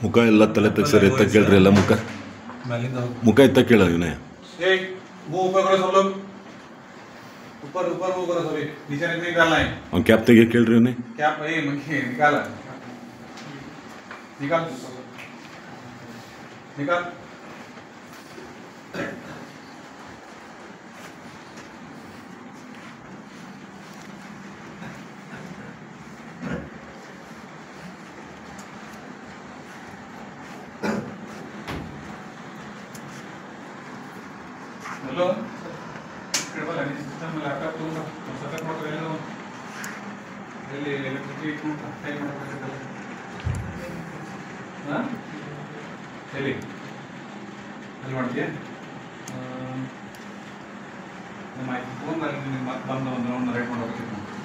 ಮುಖ ಎಲ್ಲ ತಲೆ ತಗ್ಸರಿ ಎತ್ತ ಕೇಳ್ರಿ ಎಲ್ಲ ಮುಖ ಮುಖ ಎತ್ತ ಕೇಳ ಇವನೇ ऊपर ऊपर वो करो सभी नीचे नहीं निकालना है और कैप तेगे खेल रहे हो ने कैप ये मक्खी निकाल निकाल निकाल हेलो ಸಿಸ್ಟಮ್ ಲ್ಯಾಪ್ಟಾಪ್ ತಗೊಂಡು ಸೆಟಪ್ ಮಾಡ್ತಾರೆ ಎಲ್ಲಿ ಎಲೆಕ್ಟ್ರಿಸಿಟಿ ಟೈಮ್ ಮಾಡಬೇಕಲ್ಲ ಹಾಂ ಎಲ್ಲಿ ಅಲ್ಲಿ ಮಾಡ್ತೀಯಾ ನಮ್ಮ ಫೋನ್ ಬಂದು ಒಂದು ರೈಟ್ ಮಾಡಬೇಕಿತ್ತು